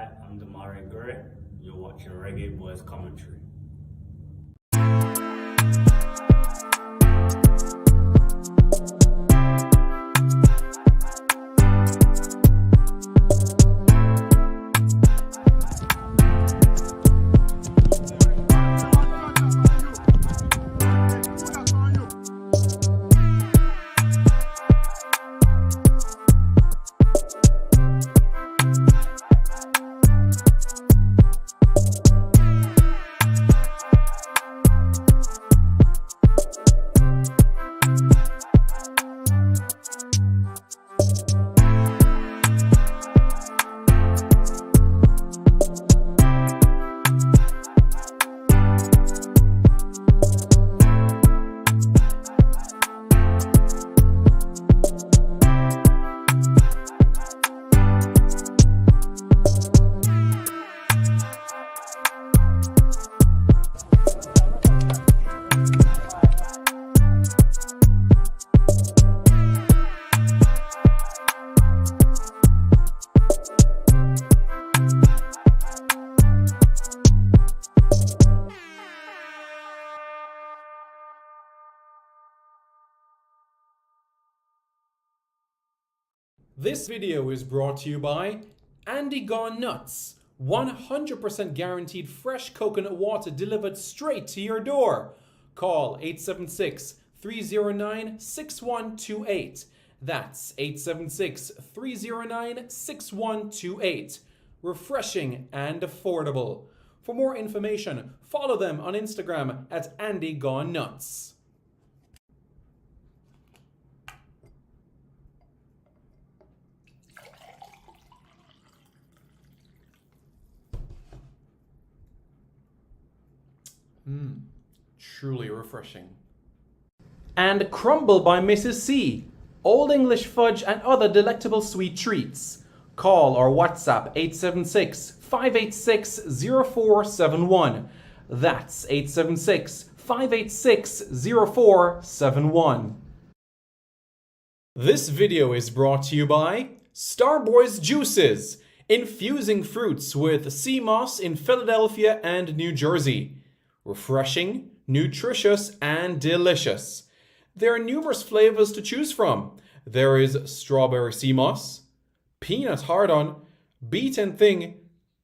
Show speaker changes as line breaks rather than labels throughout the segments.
Hi, I'm Damari Gray. You're watching Reggae Boyz commentary.
This video is brought to you by Andy Gone Nuts. 100% guaranteed fresh coconut water delivered straight to your door. Call 876-309-6128. That's 876-309-6128. Refreshing and affordable. For more information, follow them on Instagram at Andy Gone Nuts. Truly refreshing. And Crumble by Mrs. C. Old English fudge and other delectable sweet treats. Call or WhatsApp 876-586-0471. That's 876-586-0471. This video is brought to you by Starboys Juices, infusing fruits with sea moss in Philadelphia and New Jersey. Refreshing, nutritious, and delicious. There are numerous flavors to choose from. There is strawberry sea moss, peanut hard-on, beet and thing,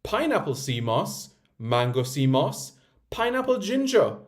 pineapple sea moss, mango sea moss, pineapple ginger,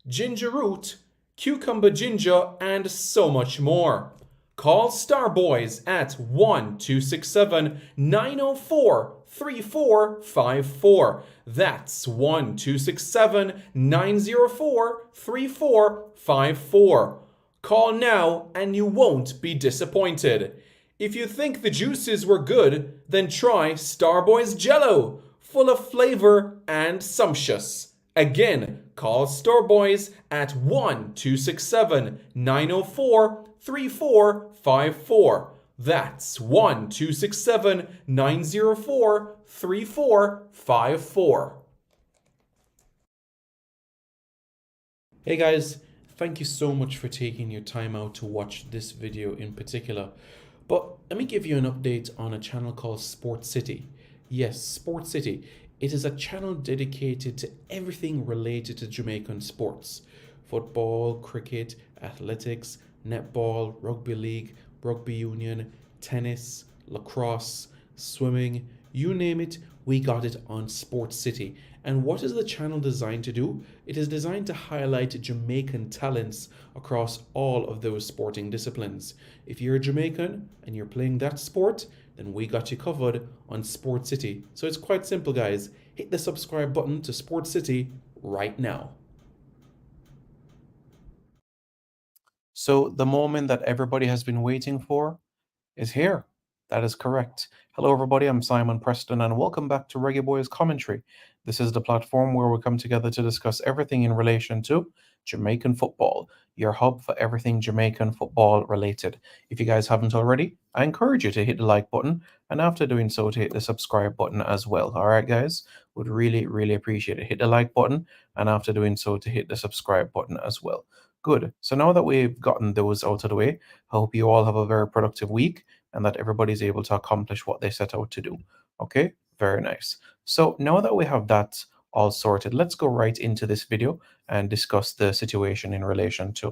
ginger root, cucumber ginger, and so much more. Call Starboys at 1-267-904-3454. That's 1-267-904-3454. Call now and you won't be disappointed. If you think the juices were good, then try Starboys Jello, full of flavor and sumptuous. Again, call Starboys at 1-267-904-3454. That's 1-267-904-3454. Hey guys, thank you so much for taking your time out to watch this video in particular. But let me give you an update on a channel called Sport City. Yes, Sport City. It is a channel dedicated to everything related to Jamaican sports. Football, cricket, athletics, netball, rugby league, rugby union, tennis, lacrosse, swimming, you name it, we got it on Sport City. And what is the channel designed to do? It is designed to highlight Jamaican talents across all of those sporting disciplines. If you're a Jamaican and you're playing that sport, then we got you covered on Sport City. So it's quite simple, guys. Hit the subscribe button to Sport City right now. So the moment that everybody has been waiting for is here. That is correct. Hello, everybody. I'm Simon Preston, and welcome back to Reggae Boyz Commentary. This is the platform where we come together to discuss everything in relation to Jamaican football, your hub for everything Jamaican football related. If you guys haven't already, I encourage you to hit the like button, and after doing so, to hit the subscribe button as well. All right, guys? Would really, really appreciate it. Hit the like button, and after doing so, to hit the subscribe button as well. Good. So now that we've gotten those out of the way, I hope you all have a very productive week and that everybody's able to accomplish what they set out to do. Okay? Very nice. So now that we have that all sorted, let's go right into this video and discuss the situation in relation to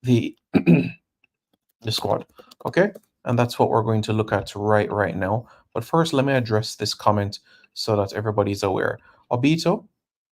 the the squad. Okay, and that's what we're going to look at right now. But first, let me address this comment so that everybody's aware. Obito,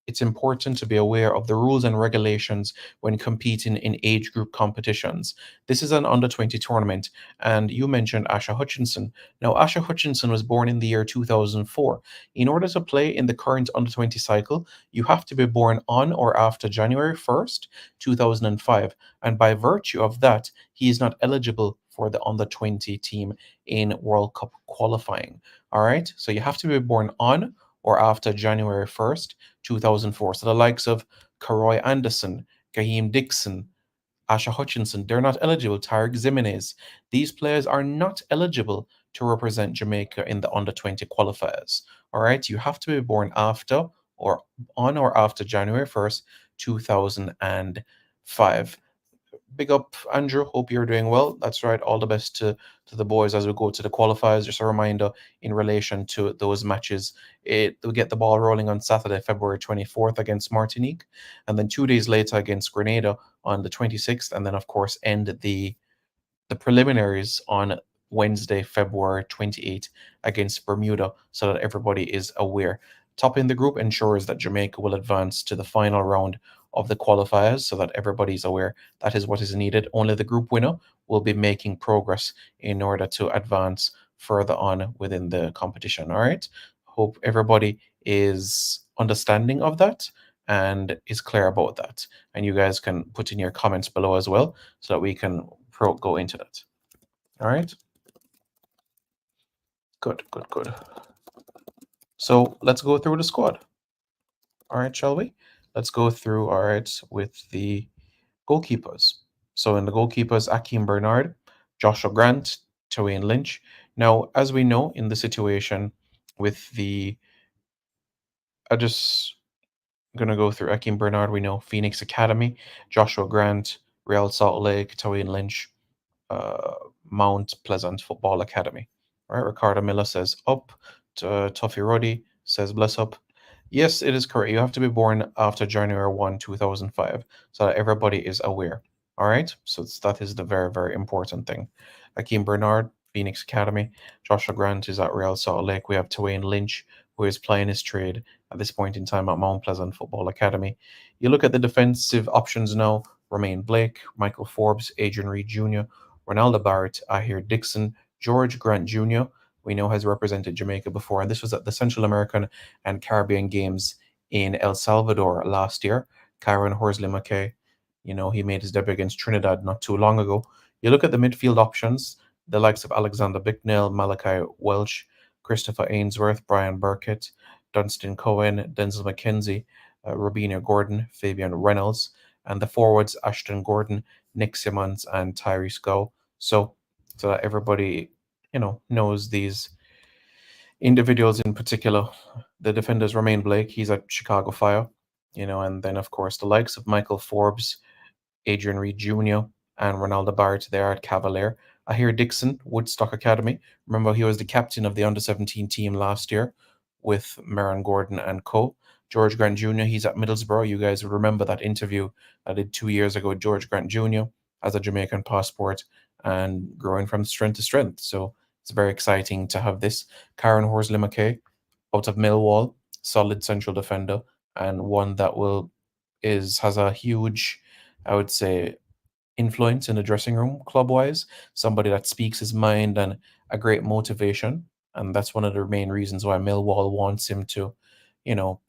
it's important to be aware of the rules and regulations when competing in age group competitions. This is an under 20 tournament, and you mentioned Asha Hutchinson. Now, Asha Hutchinson was born in the year 2004. In order to play in the current under 20 cycle, you have to be born on or after January 1st, 2005. And by virtue of that, he is not eligible for the under 20 team in World Cup qualifying. All right. So you have to be born on or after January 1st, 2004. So the likes of Karoy Anderson, Gaheem Dixon, Asha Hutchinson, they're not eligible. Tarek Zimenez, these players are not eligible to represent Jamaica in the under 20 qualifiers. All right. You have to be born after or on or after January 1st, 2005. Big up, Andrew. Hope you're doing well. That's right. All the best to the boys as we go to the qualifiers. Just a reminder in relation to those matches. We get the ball rolling on Saturday, February 24th against Martinique, and then 2 days later against Grenada on the 26th, and then of course end the preliminaries on Wednesday, February 28th against Bermuda, so that everybody is aware. Topping the group ensures that Jamaica will advance to the final round of the qualifiers, so that everybody's aware that is what is needed. Only the group winner will be making progress in order to advance further on within the competition. All right. Hope everybody is understanding of that and is clear about that. And you guys can put in your comments below as well so that we can go into that. All right. Good, good, good. So let's go through the squad. All right, shall we? Let's go through, all right, with the goalkeepers. So in the goalkeepers, Akeem Bernard, Joshua Grant, Twain Lynch. Now, as we know in the situation with I just gonna go through Akeem Bernard. We know Phoenix Academy, Joshua Grant, Real Salt Lake, Twain Lynch, uh, Mount Pleasant Football Academy. All right, Ricardo Miller says up. Tuffy Roddy says bless up. Yes, it is correct. You have to be born after January 1, 2005, so that everybody is aware. All right, so that is the very important thing. Akeem Bernard, Phoenix Academy. Joshua Grant is at Real Salt Lake. We have Twain Lynch, who is playing his trade at this point in time at Mount Pleasant Football Academy. You look at the defensive options now. Romain Blake, Michael Forbes, Adrian Reed Jr., Ronaldo Barrett, Ahir Dixon, George Grant Jr., we know has represented Jamaica before, and this was at the Central American and Caribbean Games in El Salvador last year. Kyron Horsley McKay, he made his debut against Trinidad not too long ago. You look at the midfield options, the likes of Alexander Bicknell, Malachi Welch, Christopher Ainsworth, Brian Burkett, Dunstan Cohen, Denzel McKenzie, Robina Gordon, Fabian Reynolds, and the forwards Ashton Gordon, Nick Simmons, and Tyrese Go. So that everybody, knows these individuals in particular. The defenders Romain Blake, he's at Chicago Fire, and then of course the likes of Michael Forbes, Adrian Reed Jr., and Ronaldo Barrett there at Cavalier. Ahir Dixon, Woodstock Academy. Remember, he was the captain of the under 17 team last year with Maron Gordon and co. George Grant Jr., he's at Middlesbrough. You guys remember that interview I did 2 years ago with George Grant Jr. as a Jamaican passport and growing from strength to strength. So it's very exciting to have this. Karen Horsley McKay out of Millwall, solid central defender, and one that has a huge, I would say, influence in the dressing room club wise, somebody that speaks his mind and a great motivation. And that's one of the main reasons why Millwall wants him to,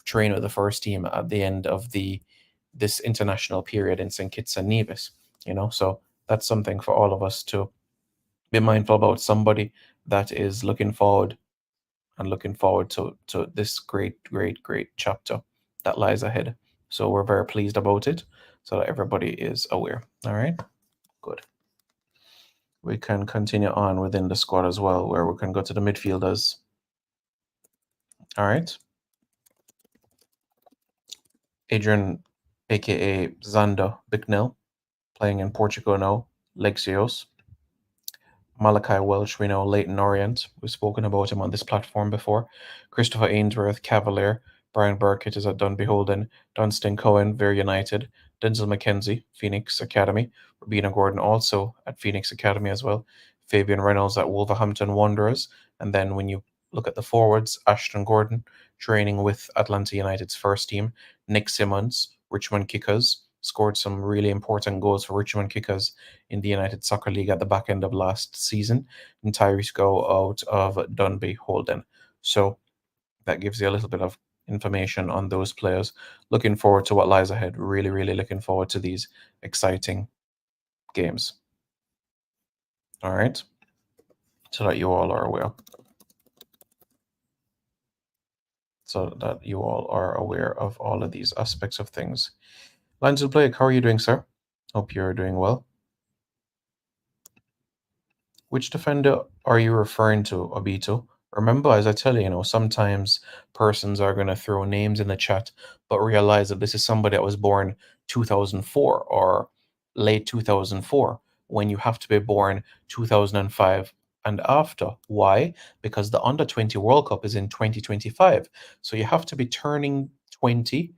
train with the first team at the end of this international period in St. Kitts and Nevis. So that's something for all of us to be mindful about. Somebody that is looking forward to this great chapter that lies ahead. So we're very pleased about it, so that everybody is aware. All right, good. We can continue on within the squad as well, where we can go to the midfielders. All right, Adrian, aka Xander Bicknell, playing in Portugal now. Lexios. Malachi Welch, we know Leighton Orient. We've spoken about him on this platform before. Christopher Ainsworth, Cavalier. Brian Burkett is at Dunbeholden. Dunstan Cohen, Very United. Denzel McKenzie, Phoenix Academy. Rubina Gordon also at Phoenix Academy as well. Fabian Reynolds at Wolverhampton Wanderers. And then when you look at the forwards, Ashton Gordon training with Atlanta United's first team. Nick Simmons, Richmond Kickers, scored some really important goals for Richmond Kickers in the United Soccer League at the back end of last season. And Tyrese Go out of Dunby Holden. So that gives you a little bit of information on those players. Looking forward to what lies ahead. Really, really looking forward to these exciting games. All right. So that you all are aware. So that you all are aware of all of these aspects of things. Lines Blake, how are you doing, sir? Hope you're doing well. Which defender are you referring to, Obito? Remember, as I tell you, sometimes persons are going to throw names in the chat, but realize that this is somebody that was born 2004 or late 2004, when you have to be born 2005 and after. Why? Because the Under 20 World Cup is in 2025. So you have to be turning 20.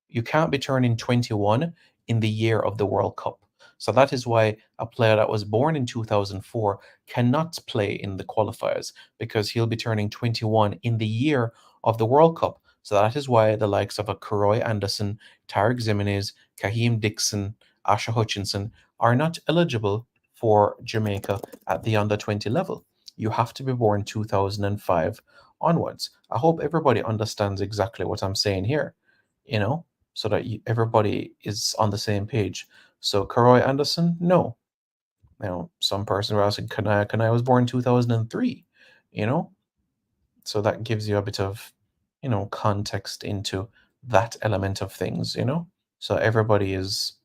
You can't be turning 21 in the year of the World Cup. So that is why a player that was born in 2004 cannot play in the qualifiers, because he'll be turning 21 in the year of the World Cup. So that is why the likes of a Karoy Anderson, Tarek Zimenez, Kaheem Dixon, Asha Hutchinson are not eligible for Jamaica at the under 20 level. You have to be born 2005 onwards. I hope everybody understands exactly what I'm saying here, you know, so that everybody is on the same page. So Karoy Anderson, no. Some person were asking, Kanai was born in 2003, you know? So that gives you a bit of, context into that element of things, So everybody is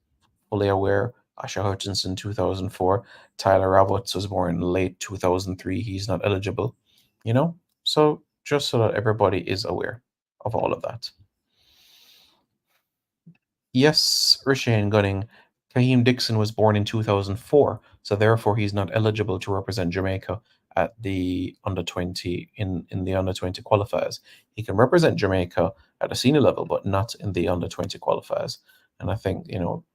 fully aware. Asha Hutchinson, 2004. Tyler Roberts was born late 2003. He's not eligible, you know? So just so that everybody is aware of all of that. Yes, Rishan Gunning. Kaheem Dixon was born in 2004, so therefore he's not eligible to represent Jamaica at the under 20 in the under 20 qualifiers. He can represent Jamaica at a senior level, but not in the under 20 qualifiers. And I think,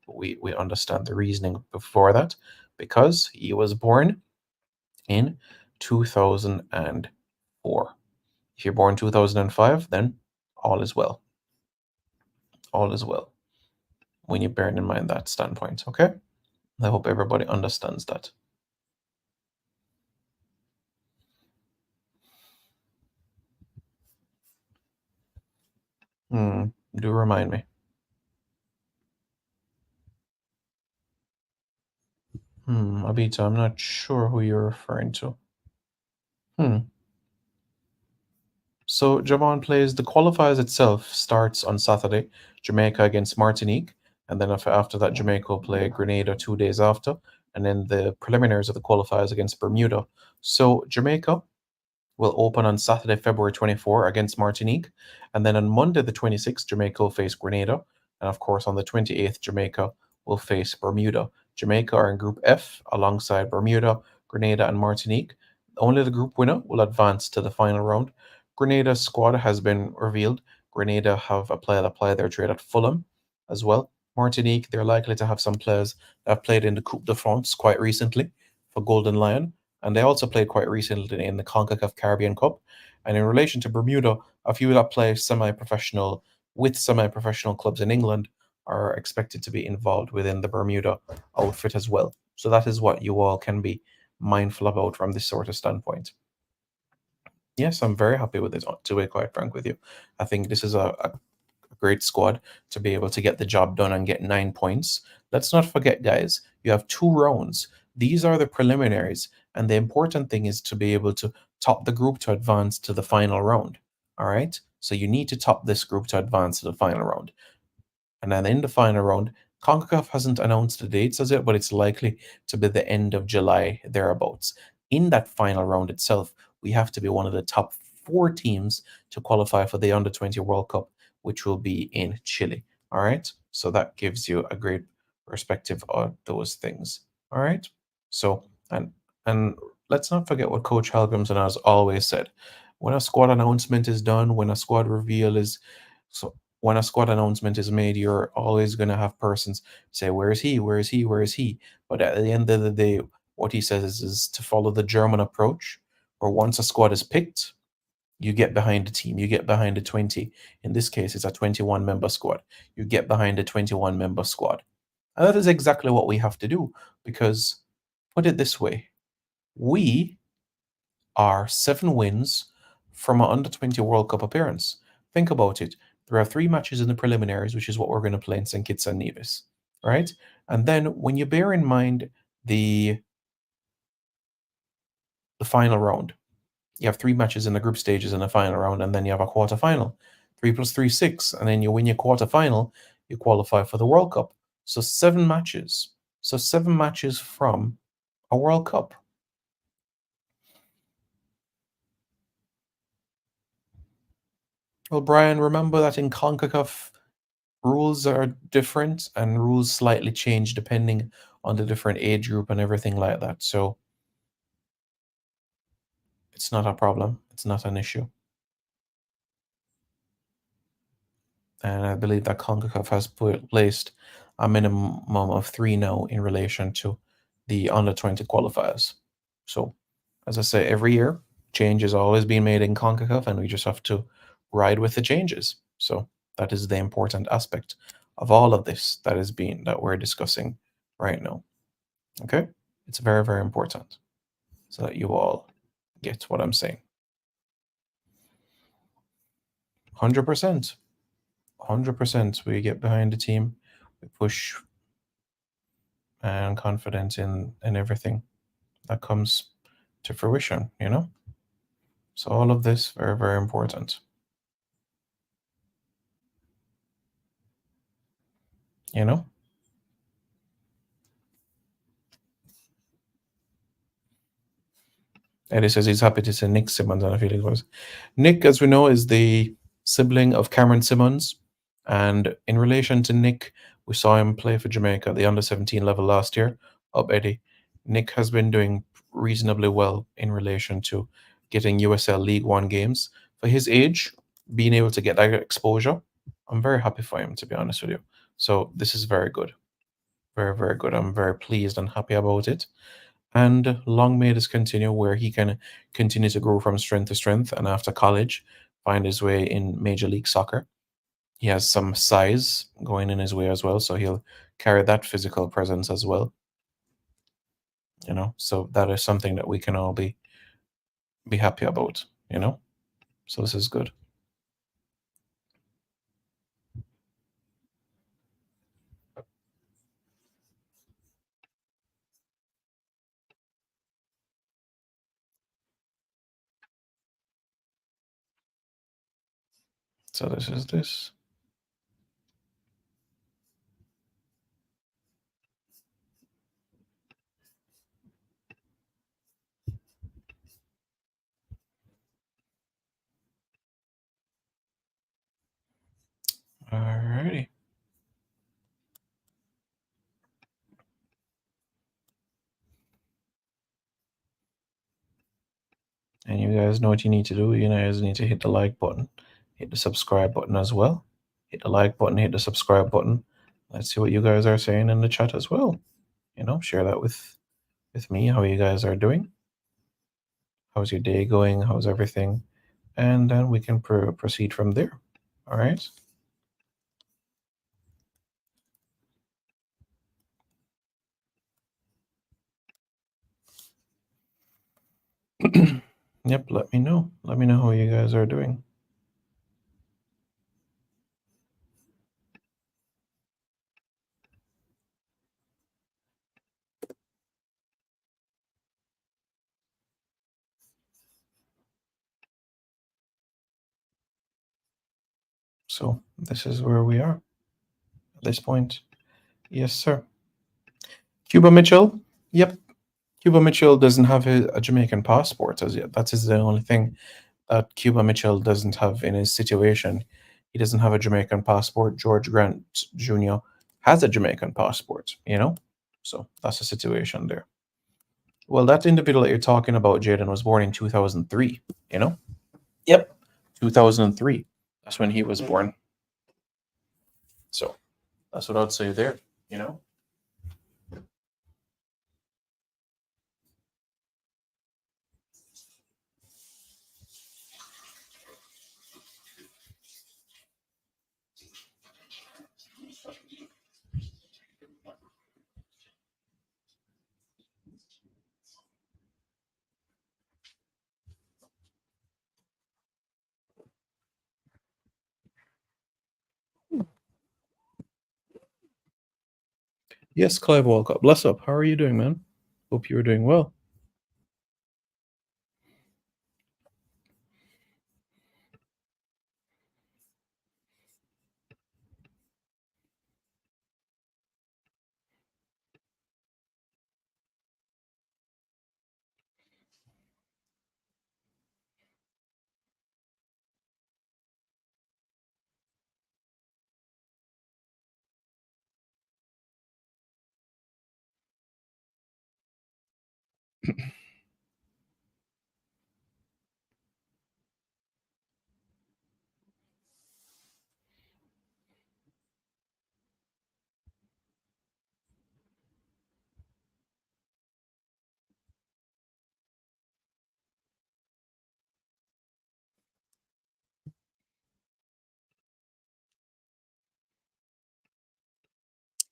we understand the reasoning before that, because he was born in 2004. If you're born 2005, then all is well. All is well, when you're bearing in mind that standpoint, okay? I hope everybody understands that. Do remind me. Abita, I'm not sure who you're referring to. So Javon plays the qualifiers itself starts on Saturday, Jamaica against Martinique, and then after that Jamaica will play Grenada 2 days after, and then the preliminaries of the qualifiers against Bermuda. So Jamaica will open on Saturday, February 24 against Martinique. And then on Monday, the 26th, Jamaica will face Grenada. And of course, on the 28th, Jamaica will face Bermuda. Jamaica are in Group F alongside Bermuda, Grenada, and Martinique. Only the group winner will advance to the final round. Grenada's squad has been revealed. Grenada have a player that played their trade at Fulham as well. Martinique, they're likely to have some players that have played in the Coupe de France quite recently for Golden Lion. And they also played quite recently in the CONCACAF Caribbean Cup. And in relation to Bermuda, a few that play semi-professional with semi-professional clubs in England are expected to be involved within the Bermuda outfit as well. So that is what you all can be mindful about from this sort of standpoint. Yes, I'm very happy with it, to be quite frank with you. I think this is a great squad to be able to get the job done and get 9 points. Let's not forget, guys, you have 2 rounds. These are the preliminaries, and the important thing is to be able to top the group to advance to the final round. All right? So you need to top this group to advance to the final round. And then in the final round, CONCACAF hasn't announced the dates as yet, but it's likely to be the end of July, thereabouts. In that final round itself, we have to be one of the top 4 teams to qualify for the Under 20 World Cup, which will be in Chile. All right. So that gives you a great perspective on those things. All right. So and let's not forget what Coach Halgrimson has always said. When a squad announcement is done, when a squad reveal is so when a squad announcement is made, you're always going to have persons say, "Where is he? Where is he? Where is he?" But at the end of the day, what he says is to follow the German approach, where once a squad is picked, you get behind the team, you get behind the 20. In this case, it's a 21 member squad. You get behind the 21 member squad. And that is exactly what we have to do because, put it this way, we are 7 wins from an under 20 World Cup appearance. Think about it. There are 3 matches in the preliminaries, which is what we're going to play in St. Kitts and Nevis, right? And then when you bear in mind the the final round, you have 3 matches in the group stages in the final round, and then you have a quarter final. 3 + 3, 6, and then you win your quarter final, you qualify for the World Cup. So 7 matches. So 7 matches from a World Cup. Well, Brian, remember that in CONCACAF, rules are different and rules slightly change depending on the different age group and everything like that. So it's not a problem. It's not an issue. And I believe that CONCACAF has placed a minimum of 3 now in relation to the under 20 qualifiers. So, as I say, every year, change is always being made in CONCACAF, and we just have to ride with the changes. So, that is the important aspect of all of this that we're discussing right now. Okay? It's very, very important so that you all get what I'm saying. 100%. 100%. We get behind the team, we push and confidence in everything that comes to fruition, you know? So all of this very, very important, you know? Eddie says he's happy to see Nick Simmons on a Felix Boys. Nick, as we know, is the sibling of Cameron Simmons. And in relation to Nick, we saw him play for Jamaica at the under 17 level last year. Up Eddie. Nick has been doing reasonably well in relation to getting USL League One games. For his age, being able to get that exposure, I'm very happy for him, to be honest with you. So this is very good. Very, very good. I'm very pleased and happy about it. And long may this continue where he can continue to grow from strength to strength and after college find his way in Major League Soccer. He has some size going in his way as well, so he'll carry that physical presence as well. You know, so that is something that we can all be happy about, you know? So this is good. So this is this. Alrighty. And you guys know what you need to do. You guys need to hit the like button, hit the subscribe button as well. Hit the like button, hit the subscribe button. Let's see what you guys are saying in the chat as well. You know, share that with me, how you guys are doing. How's your day going? How's everything? And then we can proceed from there. All right. Yep, let me know. Let me know how you guys are doing. So this is where we are at this point. Yes, sir. Cuba Mitchell. Yep. Cuba Mitchell doesn't have a Jamaican passport as yet. That is the only thing that Cuba Mitchell doesn't have in his situation. He doesn't have a Jamaican passport. George Grant Jr. has a Jamaican passport, you know? So that's the situation there. Well, that individual that you're talking about, Jaden, was born in 2003, you know? Yep. 2003. That's when he was born. So that's what I'd say there, you know? Yes, Clive Walcott. Bless up. How are you doing, man? Hope you are doing well.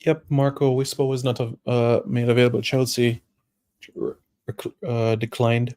Yep, Marco Wispo was not made available. Chelsea declined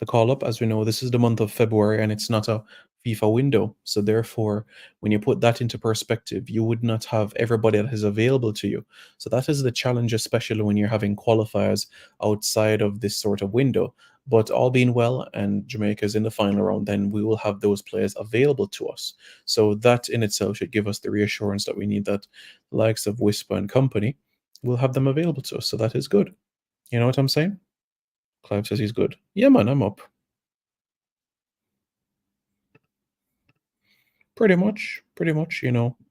the call up. As we know, this is the month of February and it's not a FIFA window. So therefore, when you put that into perspective, you would not have everybody that is available to you. So that is the challenge, especially when you're having qualifiers outside of this sort of window. But all being well and Jamaica's in the final round, then we will have those players available to us. So that in itself should give us the reassurance that we need, that the likes of Whisper and company will have them available to us. So that is good. You know what I'm saying? Clive says he's good. Yeah, man, I'm up. Pretty much,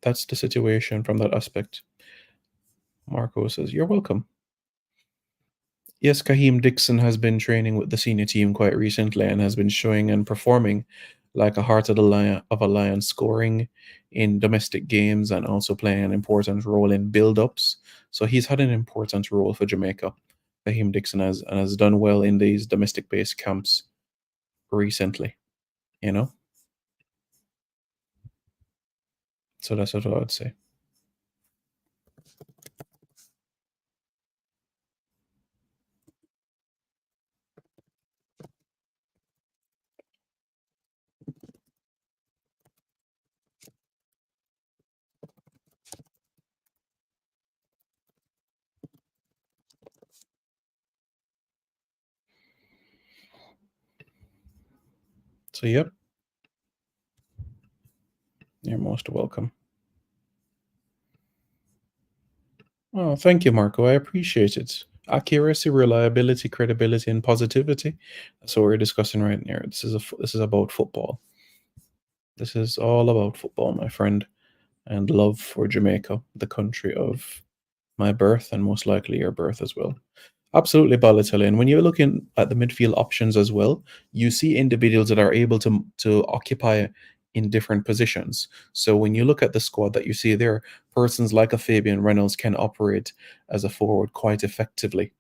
that's the situation from that aspect. Marco says, You're welcome. Yes, Kahim Dixon has been training with the senior team quite recently and has been showing and performing like a heart of a lion, scoring in domestic games and also playing an important role in build-ups. So he's had an important role for Jamaica. Kahim Dixon has done well in these domestic-based camps recently, you know? So that's what I would say. So yep, you're most welcome. Oh, thank you, Marco. I appreciate it. Accuracy, reliability, credibility, and positivity. That's what we're discussing right now. This is about football. This is all about football, my friend, and love for Jamaica, the country of my birth, and most likely your birth as well. Absolutely, Balotelli. And when you're looking at the midfield options as well, you see individuals that are able to occupy in different positions. So when you look at the squad that you see there, persons like a Fabian Reynolds can operate as a forward quite effectively.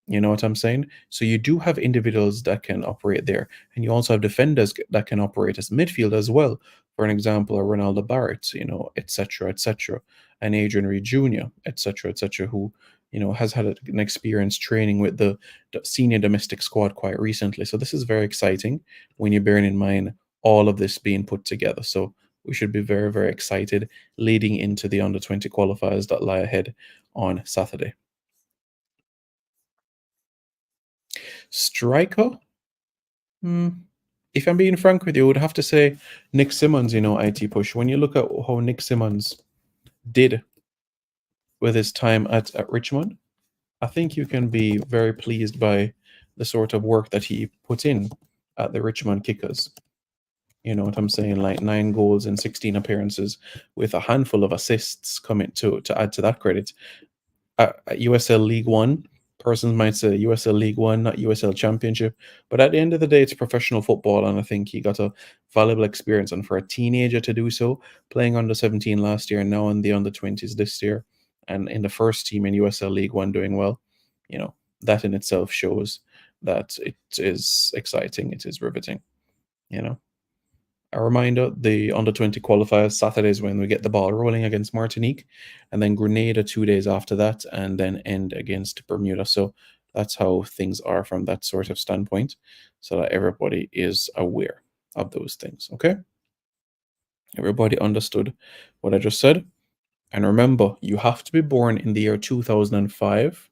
You know what I'm saying? So you do have individuals that can operate there, and you also have defenders that can operate as midfield as well. For an example, a Ronaldo Barrett, etc., etc., and Adrian Reed Jr., etc., etc., who has had an experience training with the senior domestic squad quite recently. So this is very exciting when you're bearing in mind all of this being put together. So we should be very, very excited leading into the under-20 qualifiers that lie ahead on Saturday. Striker? Hmm. If I'm being frank with you, I would have to say Nick Simmons, IT push. When you look at how Nick Simmons did with his time at Richmond, I think you can be very pleased by the sort of work that he put in at the Richmond Kickers. You know what I'm saying? Like 9 goals in 16 appearances with a handful of assists coming to add to that credit. At USL League One, Persons might say USL League One, not USL Championship, but at the end of the day, it's professional football, and I think he got a valuable experience. And for a teenager to do so, playing under 17 last year and now in the under 20s this year, and in the first team in USL League One doing well, you know, that in itself shows that it is exciting, it is riveting, you know. A reminder, the under 20 qualifiers Saturdays when we get the ball rolling against Martinique, and then Grenada 2 days after that, and then end against Bermuda. So that's how things are from that sort of standpoint, so that everybody is aware of those things. Okay? Everybody understood what I just said? And remember, you have to be born in the year 2005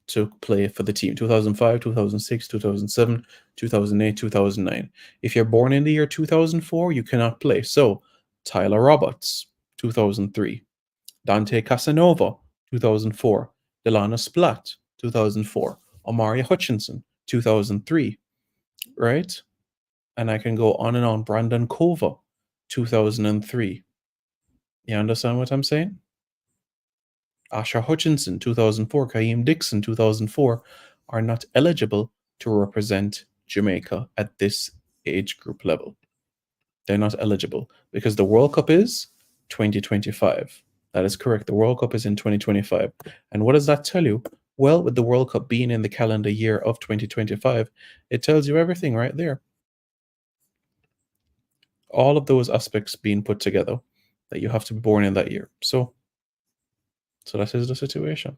to play for the team. 2005, 2006, 2007, 2008, 2009. If you're born in the year 2004, you cannot play. So, Tyler Roberts, 2003. Dante Casanova, 2004. Delana Splat, 2004. Omari Hutchinson, 2003. Right? And I can go on and on. Brandon Kova, 2003. You understand what I'm saying? Asher Hutchinson, 2004, Kaheem Dixon, 2004, are not eligible to represent Jamaica at this age group level. They're not eligible because the World Cup is 2025. That is correct. The World Cup is in 2025. And what does that tell you? Well, with the World Cup being in the calendar year of 2025, it tells you everything right there. All of those aspects being put together that you have to be born in that year. So that is the situation.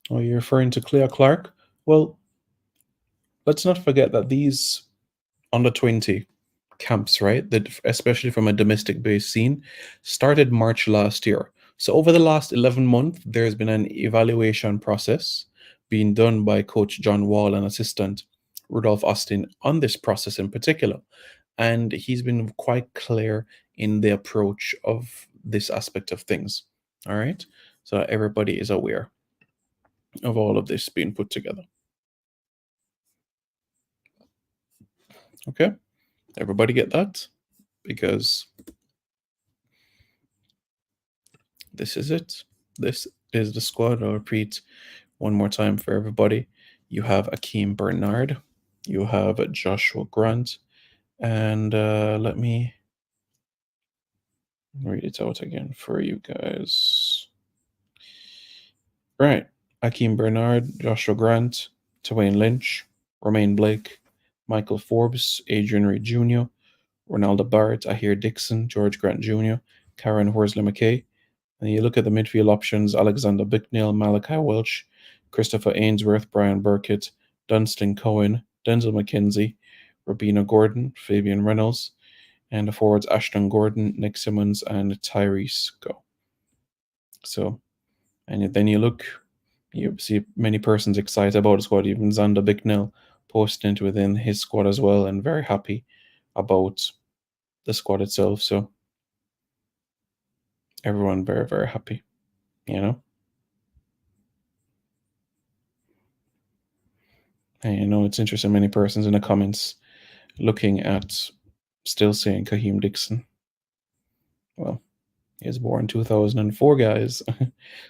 Oh, you're referring to Clea Clark? Well, let's not forget that these under 20 camps, right, that especially from a domestic based scene, started March last year. So over the last 11 months, there's been an evaluation process being done by Coach John Wall and assistant Rudolph Austin on this process in particular. And he's been quite clear in the approach of this aspect of things. All right. So that everybody is aware of all of this being put together. Okay. Everybody get that? Because this is it. This is the squad. I'll repeat one more time for everybody. You have Akeem Bernard, you have Joshua Grant, and let me read it out again for you guys. Right. Akeem Bernard, Joshua Grant, Twain Lynch, Romain Blake, Michael Forbes, Adrian Reed Jr., Ronaldo Barrett, Ahir Dixon, George Grant Jr., Karen Horsley McKay. And you look at the midfield options: Alexander Bicknell, Malachi Welch, Christopher Ainsworth, Brian Burkett, Dunstan Cohen, Denzel McKenzie, Robina Gordon, Fabian Reynolds, and the forwards Ashton Gordon, Nick Simmons, and Tyrese Go. So, and then you look, you see many persons excited about the squad, even Xander Bicknell posting it within his squad as well, and very happy about the squad itself. So, everyone very, very happy, you know? And you know, it's interesting, many persons in the comments looking at still saying Kaheem Dixon. Well, he was born 2004, guys.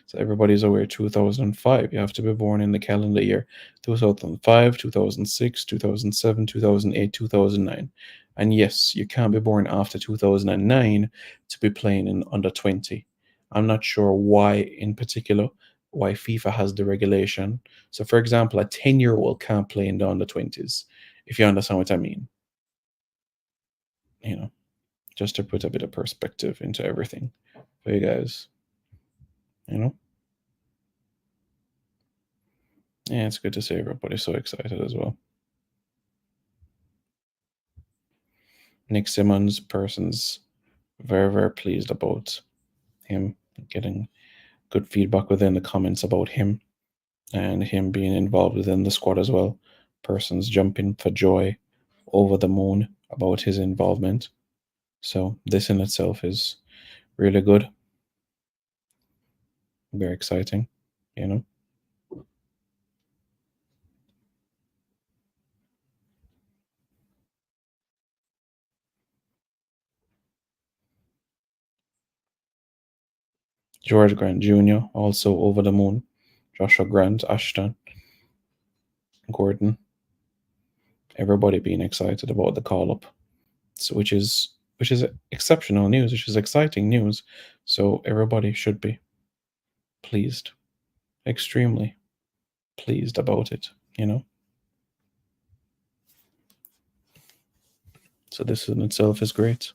So everybody's aware 2005. You have to be born in the calendar year 2005, 2006, 2007, 2008, 2009. And yes, you can't be born after 2009 to be playing in under 20. I'm not sure why, in particular, why FIFA has the regulation. So, for example, a 10-year-old can't play in the under 20s, if you understand what I mean. You know, just to put a bit of perspective into everything for you guys. You know? Yeah, it's good to see everybody's so excited as well. Nick Simmons, persons Very, very pleased about him getting good feedback within the comments about him and him being involved within the squad as well. Persons jumping for joy, over the moon about his involvement. So this in itself is really good, very exciting, you know. George Grant Jr. also over the moon. Joshua Grant, Ashton, Gordon, everybody being excited about the call up. So which is exceptional news, which is exciting news. So everybody should be pleased, extremely pleased about it, you know. So this in itself is great.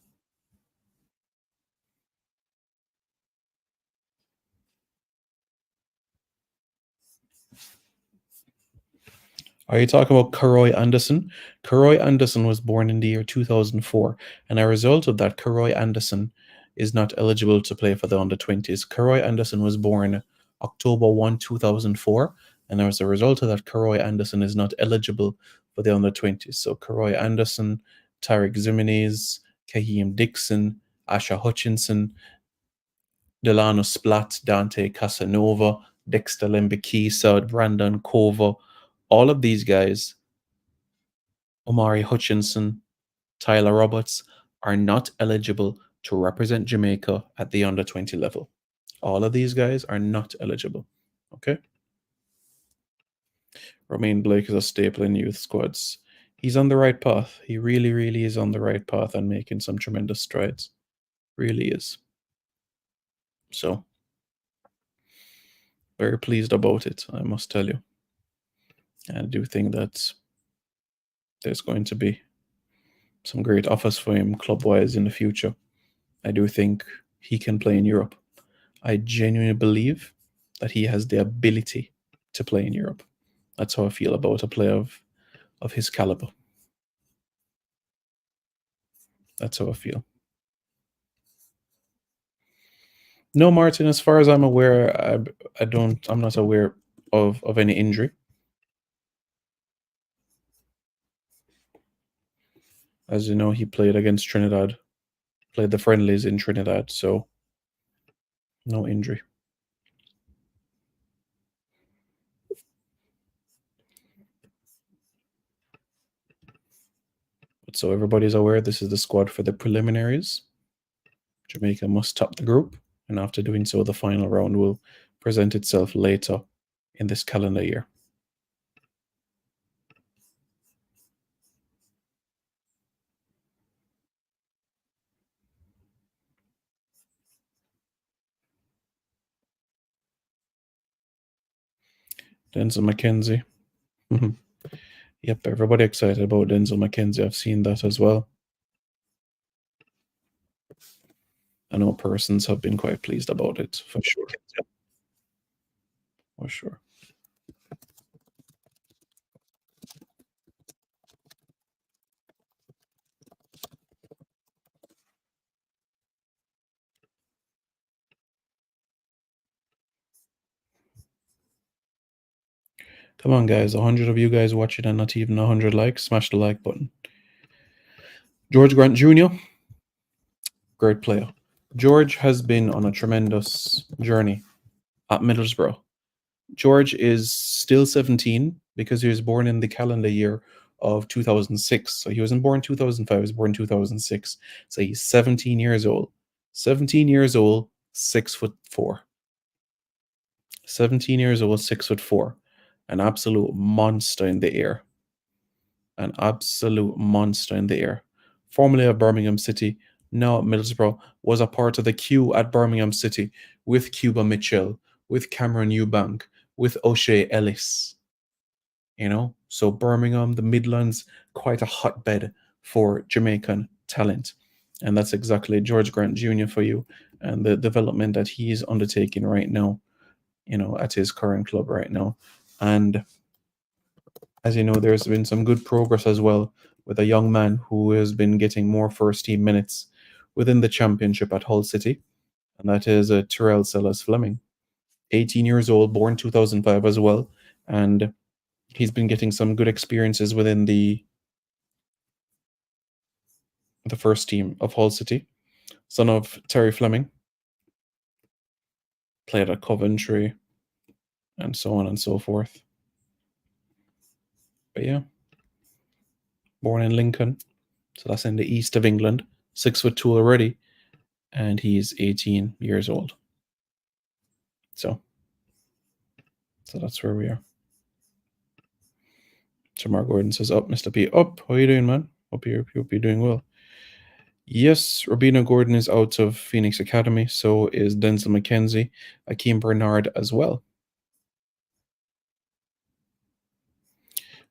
Are you talking about Karoy Anderson? Karoy Anderson was born in the year 2004, and a result of that, Karoy Anderson is not eligible to play for the under 20s. Karoy Anderson was born October 1, 2004, and as a result of that, Karoy Anderson is not eligible for the under 20s. So Karoy Anderson, Tarek Zimenez, Kaheem Dixon, Asha Hutchinson, Delano Splat, Dante Casanova, Dexter Lembikisa, Brandon Kova, all of these guys, Omari Hutchinson, Tyler Roberts, are not eligible to represent Jamaica at the under 20 level. All of these guys are not eligible. Okay. Romain Blake is a staple in youth squads. He's on the right path. He really, really is on the right path and making some tremendous strides. Really is. So, very pleased about it, I must tell you. I do think that there's going to be some great offers for him club wise in the future. I do think he can play in Europe. I genuinely believe that he has the ability to play in Europe. That's how I feel about a player of his caliber. That's how I feel. No, Martin, as far as I'm aware, I'm not aware of any injury. As you know, he played against Trinidad, played the friendlies in Trinidad, so no injury. But so everybody's aware, this is the squad for the preliminaries. Jamaica must top the group, and after doing so, the final round will present itself later in this calendar year. Denzel McKenzie. Yep, everybody excited about Denzel McKenzie. I've seen that as well. I know persons have been quite pleased about it, for sure. For sure. Come on, guys. 100 of you guys watching and not even 100 likes. Smash the like button. George Grant Jr., great player. George has been on a tremendous journey at Middlesbrough. George is still 17 because he was born in the calendar year of 2006. So he wasn't born 2005, he was born 2006. So he's 17 years old. 17 years old, 6'4". 17 years old, 6'4". An absolute monster in the air. An absolute monster in the air. Formerly of Birmingham City, now at Middlesbrough, was a part of the queue at Birmingham City with Cuba Mitchell, with Cameron Eubank, with O'Shea Ellis. You know, so Birmingham, the Midlands, quite a hotbed for Jamaican talent. And that's exactly George Grant Jr. for you and the development that he's undertaking right now, you know, at his current club right now. And as you know, there's been some good progress as well with a young man who has been getting more first team minutes within the championship at Hull City, and that is Terrell Sellers Fleming, 18 years old, born 2005 as well, and he's been getting some good experiences within the first team of Hull City. Son of Terry Fleming, played at Coventry, and so on and so forth. But yeah, born in Lincoln, so that's in the east of England. 6'2" already, and he's 18 years old. So that's where we are. Jamar Gordon says, "Up, Mr. P. Up. How you doing, man? Hope you're doing well." Yes, Robina Gordon is out of Phoenix Academy. So is Denzel McKenzie, Akeem Bernard as well.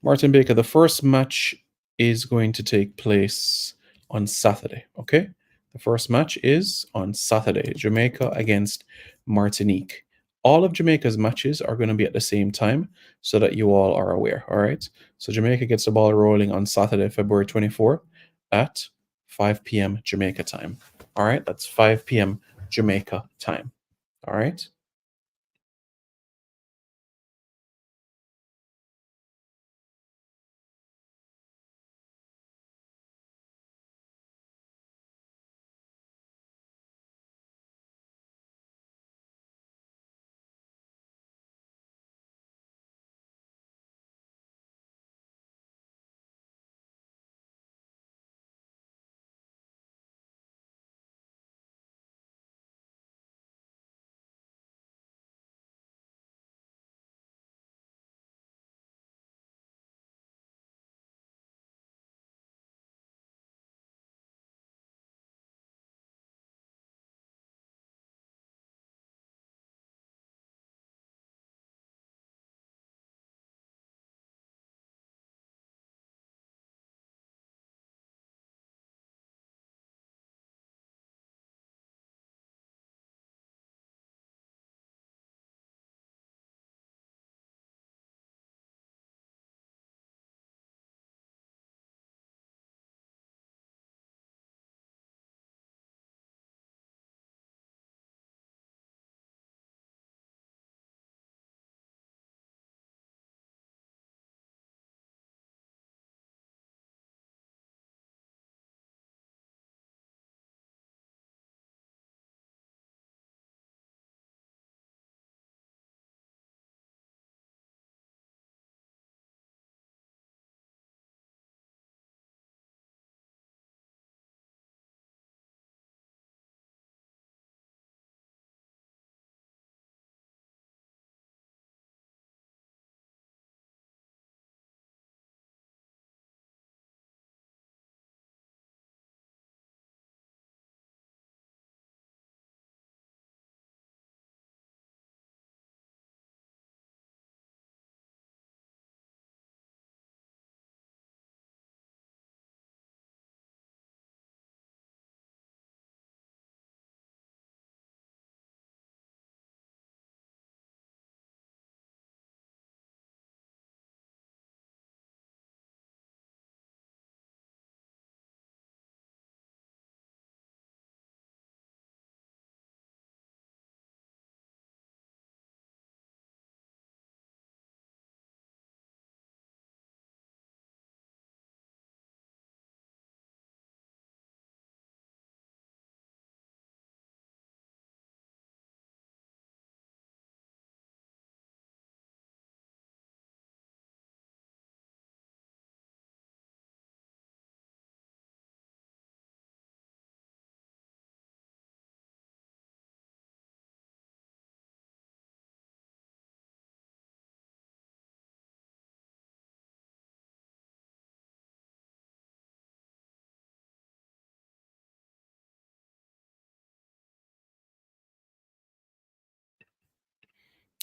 Martin Baker, the first match is going to take place on Saturday, okay? The first match is on Saturday, Jamaica against Martinique. All of Jamaica's matches are going to be at the same time so that you all are aware, all right? So Jamaica gets the ball rolling on Saturday, February 24 at 5 p.m. Jamaica time. All right, that's 5 p.m. Jamaica time. All right.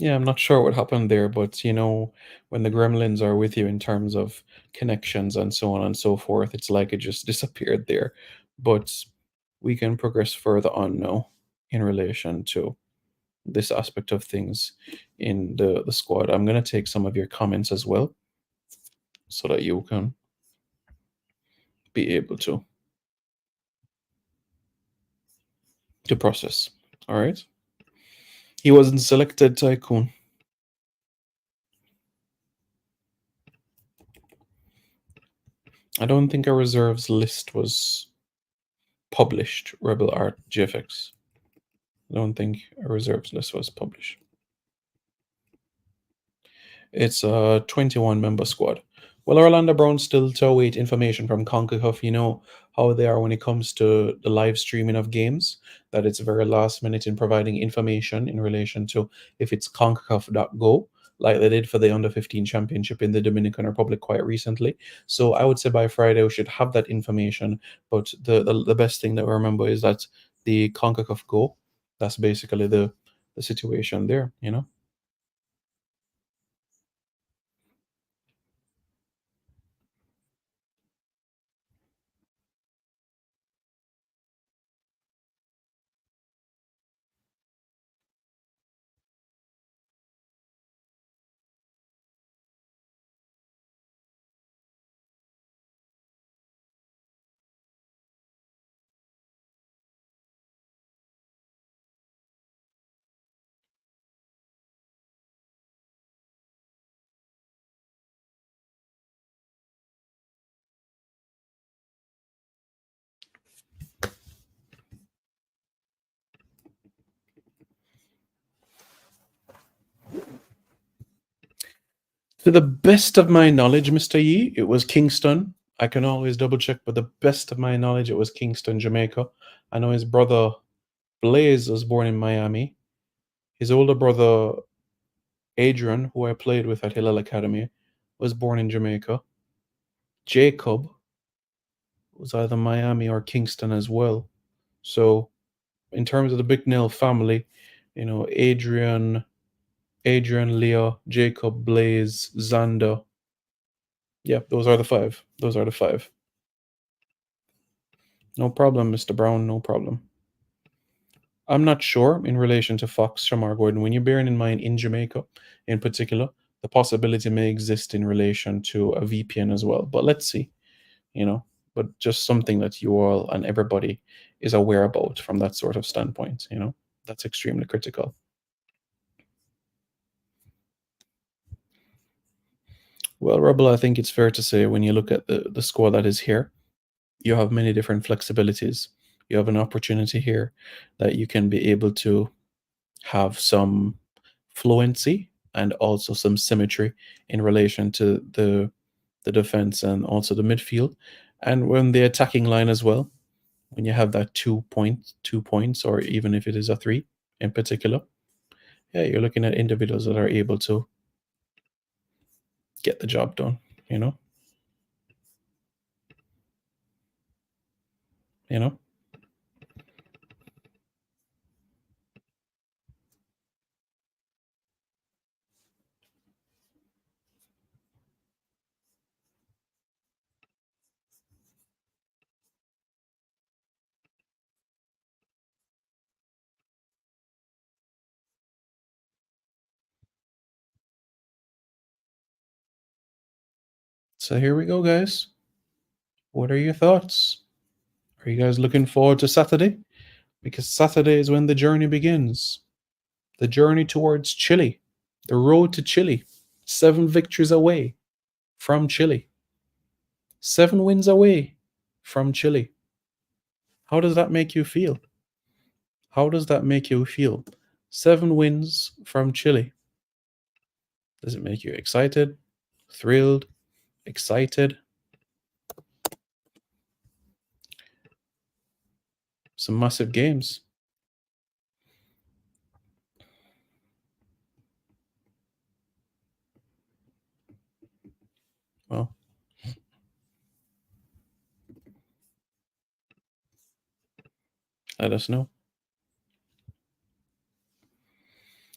Yeah, I'm not sure what happened there, but when the gremlins are with you in terms of connections and so on and so forth, it's like it just disappeared there. But we can progress further on now in relation to this aspect of things in the squad. I'm going to take some of your comments as well so that you can be able to. to process. All right. He wasn't selected, Tycoon. I don't think a reserves list was published, Rebel Art GFX. I don't think a reserves list was published. It's a 21 member squad. Well, Orlando Brown still to await information from CONCACAF. You know how they are when it comes to the live streaming of games, that it's very last minute in providing information in relation to if it's CONCACAF.go, like they did for the Under 15 Championship in the Dominican Republic quite recently. So I would say by Friday we should have that information. But the best thing that we remember is that the CONCACAF Go, that's basically the situation there, you know? To the best of my knowledge, Mr. Yee, it was Kingston. I can always double check, but the best of my knowledge, it was Kingston, Jamaica. I know his brother Blaze was born in Miami. His older brother Adrian, who I played with at Hillel Academy, was born in Jamaica. Jacob was either Miami or Kingston as well. So, in terms of the Bicknell family, you know, Adrian, Leo, Jacob, Blaze, Xander. Yeah, those are the five. Those are the five. No problem, Mr. Brown, no problem. I'm not sure in relation to Fox, Shamar Gordon. When you're bearing in mind in Jamaica, in particular, the possibility may exist in relation to a VPN as well. But let's see, you know, but just something that you all and everybody is aware about from that sort of standpoint, you know, that's extremely critical. Well, Rebel, I think it's fair to say when you look at the squad that is here, you have many different flexibilities. You have an opportunity here that you can be able to have some fluency and also some symmetry in relation to the defense and also the midfield. And when the attacking line as well, when you have that 2 points, or even if it is a three in particular, yeah, you're looking at individuals that are able to get the job done, you know, you know. So here we go, guys. What are your thoughts? Are you guys looking forward to Saturday? Because Saturday is when the journey begins. The journey towards Chile, the road to Chile. 7 victories away from Chile. 7 wins away from Chile. How does that make you feel? How does that make you feel? 7 wins from Chile. Does it make you excited, thrilled, excited? Some massive games. Well, let us know.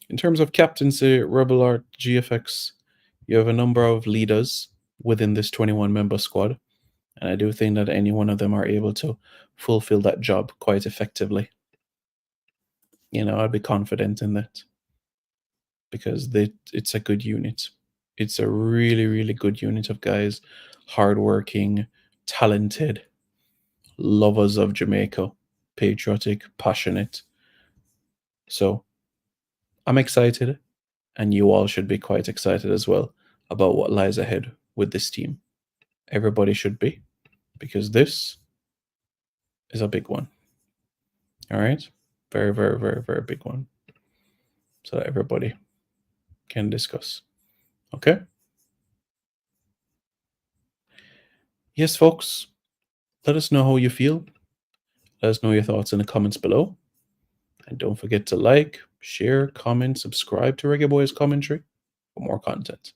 In terms of captaincy, Rebel Art GFX, you have a number of leaders within this 21 member squad. And I do think that any one of them are able to fulfill that job quite effectively. You know, I'd be confident in that because it's a good unit. It's a really, really good unit of guys, hardworking, talented, lovers of Jamaica. patriotic, passionate. So I'm excited, and you all should be quite excited as well about what lies ahead with this team. Everybody should be, because this is a big one. All right? Very, very, very, very big one. So that everybody can discuss. Okay? Yes, folks, let us know how you feel. Let us know your thoughts in the comments below. And don't forget to like, share, comment, subscribe to Reggae Boyz Commentary for more content.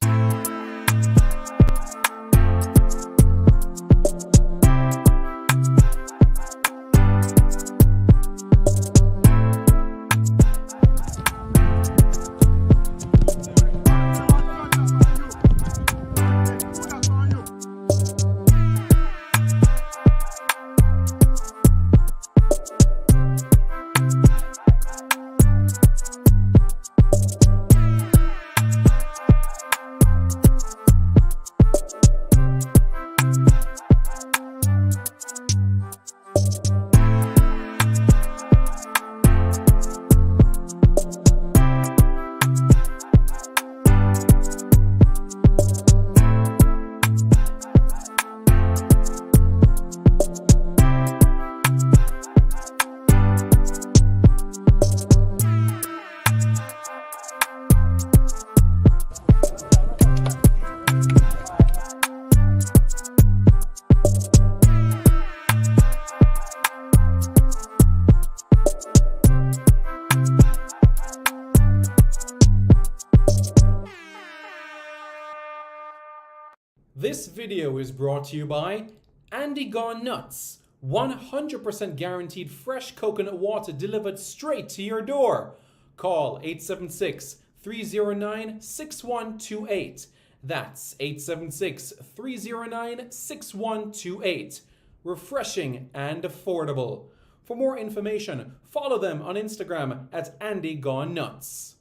This video is brought to you by Andy Gone Nuts. 100% guaranteed fresh coconut water delivered straight to your door. Call 876-309-6128. That's 876-309-6128. Refreshing and affordable. For more information, follow them on Instagram at Andy Gone Nuts.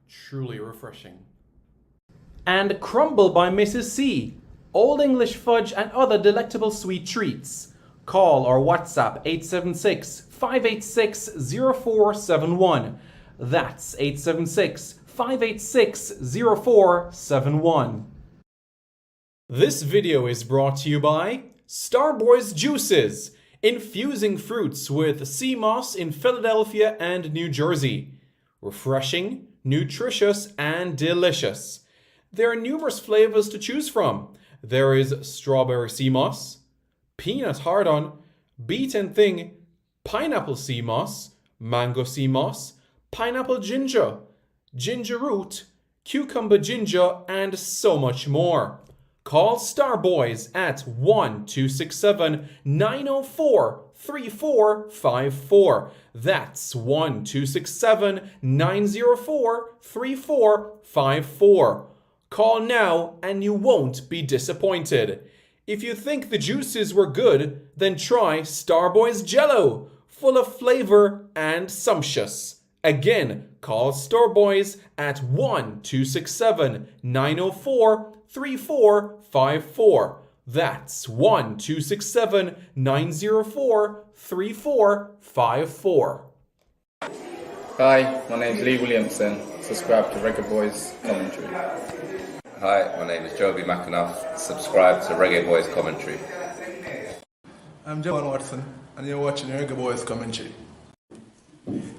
Truly refreshing. And Crumble by Mrs. C. Old English fudge and other delectable sweet treats. Call or WhatsApp 876-586-0471. That's 876-586-0471. This video is brought to you by Starboys Juices, infusing fruits with sea moss in Philadelphia and New Jersey. Refreshing, nutritious, and delicious. There are numerous flavors to choose from. There is strawberry sea moss, peanut hard-on, beaten thing, pineapple sea moss, mango sea moss, pineapple ginger, ginger root, cucumber ginger, and so much more. Call Starboys at 1-267-904-3454. That's 1-267-904-3454. Call now and you won't be disappointed. If you think the juices were good, then try Starboys Jello, full of flavor and sumptuous. Again, call Starboys at 1-267-904-3454. That's 1-267-904-3454.
Hi, my name's Lee Williamson. Subscribe to Reggae Boyz Commentary.
Hi, my name is Joby McAnuff. Subscribe to Reggae Boyz Commentary.
I'm John Watson, and you're watching Reggae Boyz Commentary.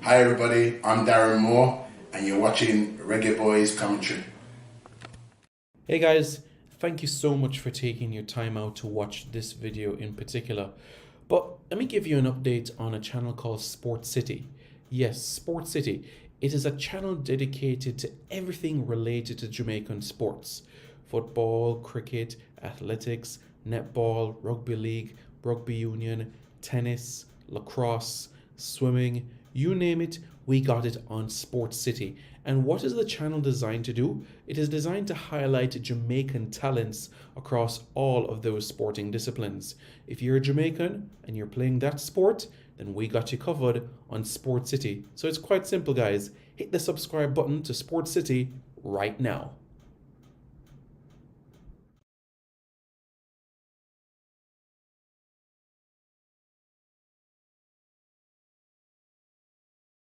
Hi everybody, I'm Darren Moore, and you're watching Reggae Boyz Commentary.
Hey guys, thank you so much for taking your time out to watch this video in particular. But let me give you an update on a channel called Sport City. Yes, Sport City. It is a channel dedicated to everything related to Jamaican sports. Football, cricket, athletics, netball, rugby league, rugby union, tennis, lacrosse, swimming, You name it, we got it on Sports City. And what is the channel designed to do? It is designed to highlight Jamaican talents across all of those sporting disciplines. If you're a Jamaican and you're playing that sport, then we got you covered on Sports City. So it's quite simple, guys. Hit the subscribe button to Sports City right now.